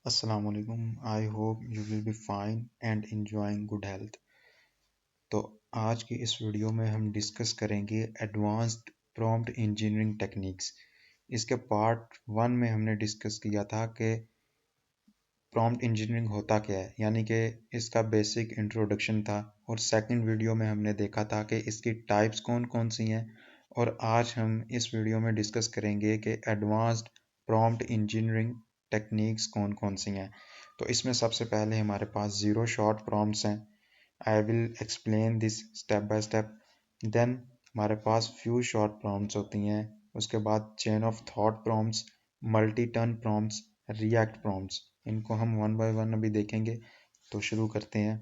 अस्सलाम वालेकुम। I hope you will be fine and enjoying good health. तो आज की इस वीडियो में हम डिस्कस करेंगे एडवांस्ड प्रॉम्प्ट इंजीनियरिंग टेक्निक्स। इसके पार्ट वन में हमने डिस्कस किया था कि प्रॉम्प्ट इंजीनियरिंग होता क्या है, यानी कि इसका बेसिक इंट्रोडक्शन था। और सेकंड वीडियो में हमने देखा था कि इसकी टाइप्स कौन कौन सी हैं। और आज हम इस वीडियो में डिस्कस करेंगे कि एडवांस्ड प्रॉम्प्ट इंजीनियरिंग टेक्निक्स कौन कौन सी हैं। तो इसमें सबसे पहले हमारे पास ज़ीरो शॉट प्रॉम्प्ट्स हैं। I will explain this step by step. Then हमारे पास फ्यू शॉर्ट प्रॉम्प्ट्स होती हैं। उसके बाद chain of thought prompts, multi turn prompts, react prompts. इनको हम वन बाय वन अभी देखेंगे। तो शुरू करते हैं।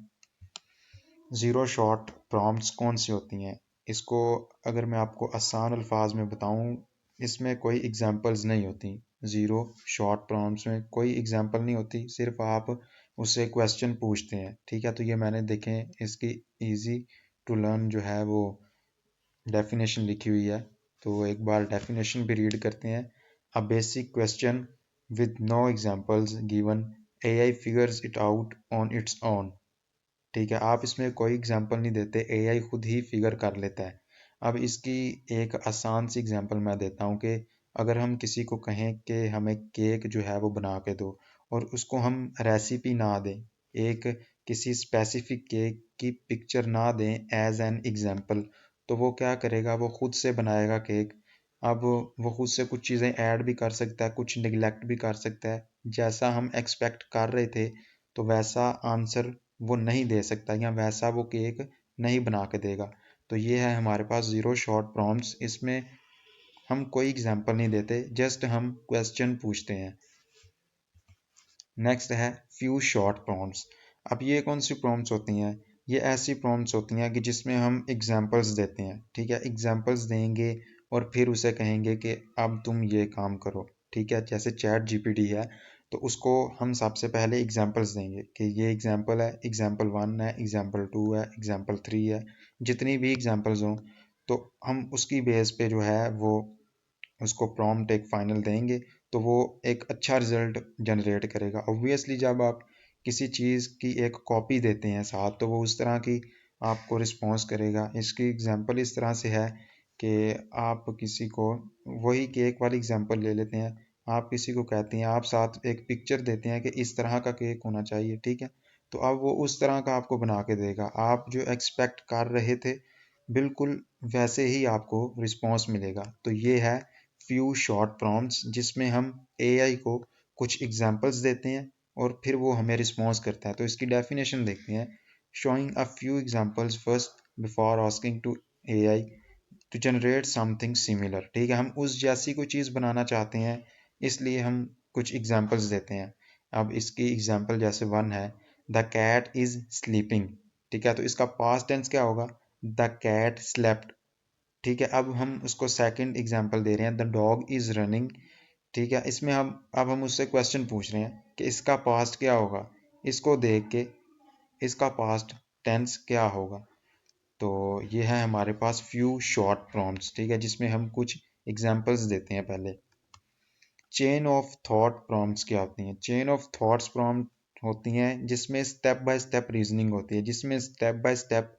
ज़ीरो शॉट प्रॉम्प्ट्स कौन सी होती हैं? इसको अगर मैं आपको आसान अल्फाज में बताऊं, इसमें कोई एग्जांपल्स नहीं होती। ज़ीरो शॉट प्रॉम्प्ट्स में कोई एग्जांपल नहीं होती, सिर्फ आप उससे क्वेश्चन पूछते हैं। ठीक है, तो ये मैंने देखें इसकी इजी टू लर्न जो है वो डेफिनेशन लिखी हुई है। तो एक बार डेफिनेशन भी रीड करते हैं। A basic question with no examples given, AI figures it out on its own। ठीक है, आप इसमें कोई एग्जांपल नहीं देते, AI खुद ही फिगर कर लेता है। अब इसकी एक आसान सी एग्जांपल मैं देता हूँ कि अगर हम किसी को कहें कि हमें केक जो है वो बना के दो, और उसको हम रेसिपी ना दें, एक किसी स्पेसिफिक केक की पिक्चर ना दें एज एन एग्जांपल, तो वो क्या करेगा? वो खुद से बनाएगा केक। अब वो खुद से कुछ चीज़ें ऐड भी कर सकता है, कुछ निगलेक्ट भी कर सकता है। जैसा हम एक्सपेक्ट कर रहे थे तो वैसा आंसर वो नहीं दे सकता, या वैसा वो केक नहीं बना के देगा। तो ये है हमारे पास ज़ीरो शॉट प्रॉम्प्ट्स। इसमें हम कोई एग्जांपल नहीं देते, जस्ट हम क्वेश्चन पूछते हैं। नेक्स्ट है फ्यू शॉर्ट प्रॉम्प्ट्स। अब ये कौन सी प्रॉम्प्ट्स होती हैं? ये ऐसी प्रॉम्प्ट्स होती हैं कि जिसमें हम एग्जांपल्स देते हैं। ठीक है, एग्जांपल्स देंगे और फिर उसे कहेंगे कि अब तुम ये काम करो। ठीक है, जैसे चैट जीपीटी है, तो उसको हम सबसे पहले एग्जांपल्स देंगे कि ये एग्जांपल है, एग्जांपल वन है, एग्जांपल टू है, एग्जांपल थ्री है। जितनी भी एग्जांपल्स हों, तो हम उसकी बेस पे जो है वो उसको प्रॉम्प्ट एक फाइनल देंगे, तो वो एक अच्छा रिजल्ट जनरेट करेगा। ऑब्वियसली जब आप किसी चीज़ की एक कॉपी देते हैं साथ, तो वो उस तरह की आपको रिस्पॉन्स करेगा। इसकी एग्जांपल इस तरह से है कि आप किसी को, वही केक वाली एग्जांपल ले लेते हैं। आप किसी को कहते हैं, आप साथ एक पिक्चर देते हैं कि इस तरह का केक होना चाहिए। ठीक है, तो अब वो उस तरह का आपको बना के देगा। आप जो एक्सपेक्ट कर रहे थे, बिल्कुल वैसे ही आपको रिस्पॉन्स मिलेगा। तो ये है फ्यू शॉर्ट प्रॉम्प्ट्स, जिसमें हम एआई को कुछ एग्जांपल्स देते हैं और फिर वो हमें रिस्पॉन्स करता है। तो इसकी डेफिनेशन देखते हैं। Showing a few examples first before asking to AI to generate something similar. ठीक है, हम उस जैसी कोई चीज़ बनाना चाहते हैं, इसलिए हम कुछ एग्जांपल्स देते हैं। अब इसकी एग्जांपल जैसे वन है, द कैट इज स्लीपिंग। ठीक है, तो इसका पास्ट टेंस क्या होगा? The cat slept. ठीक है, अब हम उसको सेकंड एग्जांपल दे रहे हैं, द डॉग इज रनिंग। ठीक है, इसमें हम अब हम उससे क्वेश्चन पूछ रहे हैं कि इसका पास्ट क्या होगा। इसको देख के इसका पास्ट टेंस क्या होगा। तो ये है हमारे पास फ्यू शॉर्ट प्रॉम्प्ट्स। ठीक है, जिसमें हम कुछ एग्जांपल्स देते हैं पहले। चेन ऑफ थॉट प्रॉम्प्ट्स क्या होती हैं? चेन ऑफ थॉट्स प्रॉम्प्ट होती हैं जिसमें स्टेप बाय स्टेप रीजनिंग होती है, जिसमें स्टेप बाय स्टेप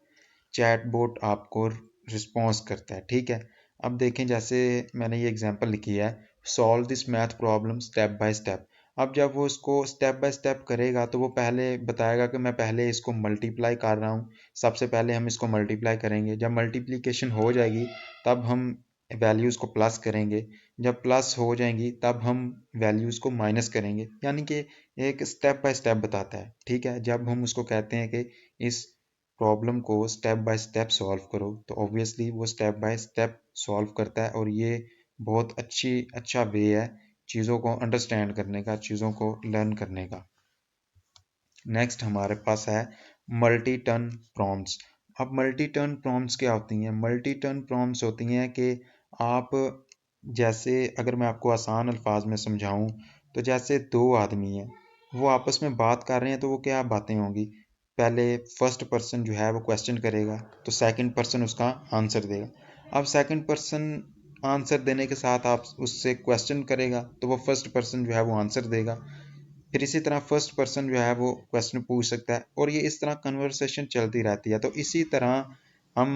चैटबॉट आपको रिस्पॉन्स करता है। ठीक है, अब देखें, जैसे मैंने ये एग्जांपल लिखी है, solve this math problem step by step. अब जब वो इसको स्टेप बाय स्टेप करेगा, तो वो पहले बताएगा कि मैं पहले इसको मल्टीप्लाई कर रहा हूँ। सबसे पहले हम इसको मल्टीप्लाई करेंगे, जब मल्टीप्लिकेशन हो जाएगी तब हम वैल्यूज़ को प्लस करेंगे, जब प्लस हो जाएंगी तब हम वैल्यूज़ को माइनस करेंगे। यानी कि एक स्टेप बाय स्टेप बताता है। ठीक है, जब हम उसको कहते हैं कि इस प्रॉब्लम को स्टेप बाय स्टेप सॉल्व करो, तो ऑब्वियसली वो स्टेप बाय स्टेप सॉल्व करता है। और ये बहुत अच्छा वे है चीज़ों को अंडरस्टैंड करने का, चीज़ों को लर्न करने का। नेक्स्ट हमारे पास है मल्टी टर्न प्रॉम्प्ट्स। अब मल्टी टर्न प्रॉम्प्ट्स क्या होती हैं? मल्टी टर्न प्रॉम्प्ट्स होती हैं कि आप, जैसे अगर मैं आपको आसान अल्फाज में समझाऊं, तो जैसे दो आदमी हैं, वो आपस में बात कर रहे हैं, तो वो क्या बातें होंगी? पहले फर्स्ट पर्सन जो है वो क्वेश्चन करेगा, तो सेकंड पर्सन उसका आंसर देगा। अब सेकंड पर्सन आंसर देने के साथ आप उससे क्वेश्चन करेगा, तो वो फर्स्ट पर्सन जो है वो आंसर देगा। फिर इसी तरह फर्स्ट पर्सन जो है वो क्वेश्चन पूछ सकता है, और ये इस तरह कन्वर्सेशन चलती रहती है। तो इसी तरह हम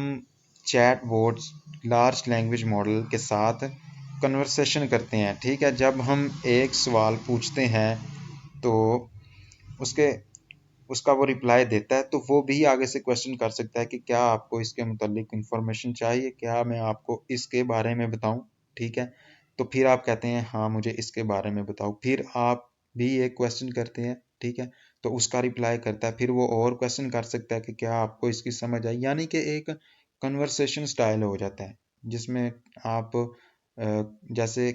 chat boats large language model के साथ कन्वर्सेशन करते हैं। ठीक है, जब हम एक सवाल पूछते हैं तो उसके उसका वो रिप्लाई देता है, तो वो भी आगे से क्वेश्चन कर सकता है कि क्या आपको इसके मुतालिक इंफॉर्मेशन चाहिए, क्या मैं आपको इसके बारे में बताऊं। ठीक है, तो फिर आप कहते हैं हाँ मुझे इसके बारे में बताओ, फिर आप भी एक क्वेश्चन करते हैं। ठीक है, तो उसका रिप्लाई करता है, फिर वो और क्वेश्चन कर सकता है कि क्या आपको इसकी समझ आई, यानी कि एक कन्वर्सेशन स्टाइल हो जाता है जिसमें आप जैसे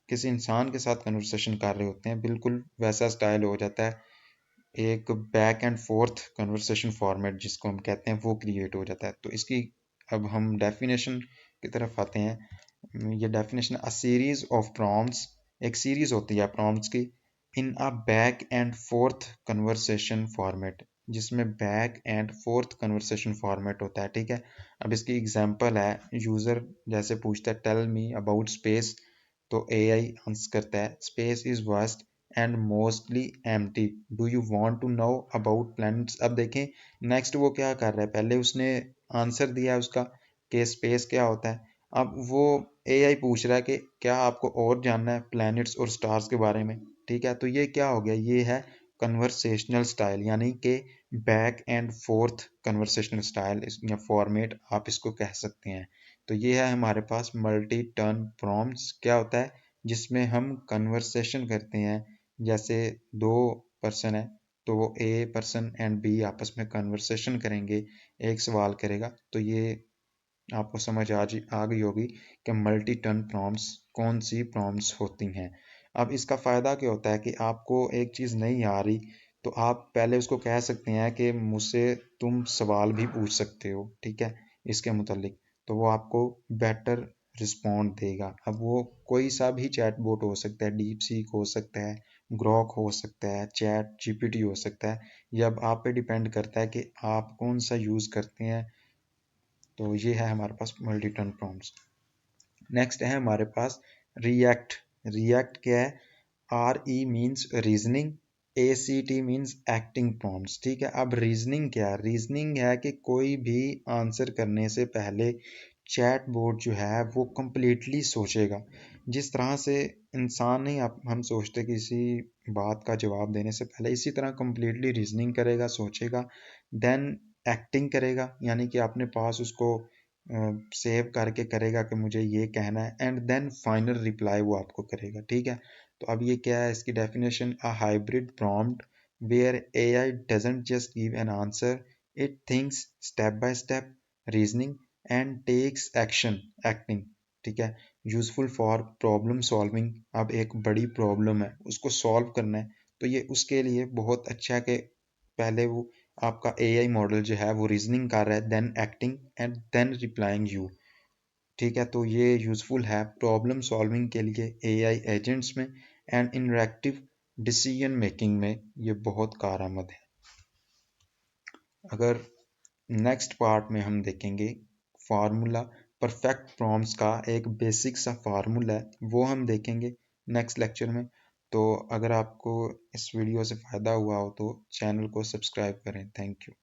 किसी इंसान के साथ कन्वर्सेशन कर रहे होते हैं, बिल्कुल वैसा स्टाइल हो जाता है। एक back and forth conversation format जिसको हम कहते हैं वो क्रिएट हो जाता है। तो इसकी अब हम डेफिनेशन की तरफ आते हैं। ये definition, a series of prompts, एक सीरीज होती है प्रॉम्प्ट्स की, in a back and forth conversation format, जिसमें back and forth conversation format होता है। ठीक है, अब इसकी एग्जांपल है, यूजर जैसे पूछता है टेल मी अबाउट स्पेस, तो एआई आंसर करता है space is vast and mostly empty, do you want to know about planets. अब देखें नेक्स्ट वो क्या कर रहा है, पहले उसने आंसर दिया है उसका कि स्पेस क्या होता है, अब वो एआई पूछ रहा है कि क्या आपको और जानना है प्लैनेट्स और स्टार्स के बारे में। ठीक है, तो ये क्या हो गया, ये है कन्वर्सेशनल स्टाइल, यानी कि back and fourth conversational style या फॉर्मेट आप इसको कह सकते हैं। तो ये है हमारे पास मल्टी टर्न प्रॉम्प्ट्स। क्या होता है, जिसमें हम कन्वर्सेशन करते हैं, जैसे दो पर्सन है तो वो ए पर्सन एंड बी आपस में कन्वर्सेशन करेंगे, एक सवाल करेगा, तो ये आपको समझ आ गई होगी कि मल्टी टर्न प्रॉम्प्ट्स कौन सी प्रॉम्प्ट्स होती हैं। अब इसका फ़ायदा क्या होता है कि आपको एक चीज़ नहीं आ रही तो आप पहले उसको कह सकते हैं कि मुझसे तुम सवाल भी पूछ सकते हो। ठीक है, इसके मुतालिक, तो वो आपको बेटर रिस्पॉन्ड देगा। अब वो कोई सा भी चैट बोट हो सकता है, डीप सीक हो सकता है, ग्रॉक हो सकता है, चैट जीपीटी हो सकता है, ये अब आप पे डिपेंड करता है कि आप कौन सा यूज़ करते हैं। तो ये है हमारे पास मल्टी टर्न प्रॉम्प्ट्स। नेक्स्ट है हमारे पास रिएक्ट। रिएक्ट क्या है, R E means reasoning, A C T means acting prompts. ठीक है, अब रीजनिंग क्या है, रीजनिंग है कि कोई भी आंसर करने से पहले चैट बोर्ड जो है वो कंप्लीटली सोचेगा, जिस तरह से इंसान नहीं, आप हम सोचते किसी बात का जवाब देने से पहले, इसी तरह कंप्लीटली रीजनिंग करेगा, सोचेगा, देन एक्टिंग करेगा, यानी कि अपने पास उसको सेव करके करेगा कि मुझे ये कहना है, एंड देन फाइनल रिप्लाई वो आपको करेगा। ठीक है, तो अब ये क्या है, इसकी definition, a hybrid prompt where AI doesn't just give an answer, it thinks step by step, reasoning and takes action, acting. ठीक है, यूजफुल फॉर प्रॉब्लम सॉल्विंग, अब एक बड़ी प्रॉब्लम है उसको सॉल्व करना है, तो ये उसके लिए बहुत अच्छा है कि पहले वो आपका एआई मॉडल जो है वो रीजनिंग कर रहा है, then acting and then replying you. ठीक है, तो ये यूजफुल है प्रॉब्लम सॉल्विंग के लिए एआई एजेंट्स में, एंड इंटरैक्टिव डिसीजन मेकिंग में ये बहुत कारआमद है। अगर नेक्स्ट पार्ट में हम देखेंगे फार्मूला, परफेक्ट प्रॉम्प्ट्स का एक बेसिक सा फार्मूला है, वो हम देखेंगे नेक्स्ट लेक्चर में। तो अगर आपको इस वीडियो से फ़ायदा हुआ हो तो चैनल को सब्सक्राइब करें। Thank you.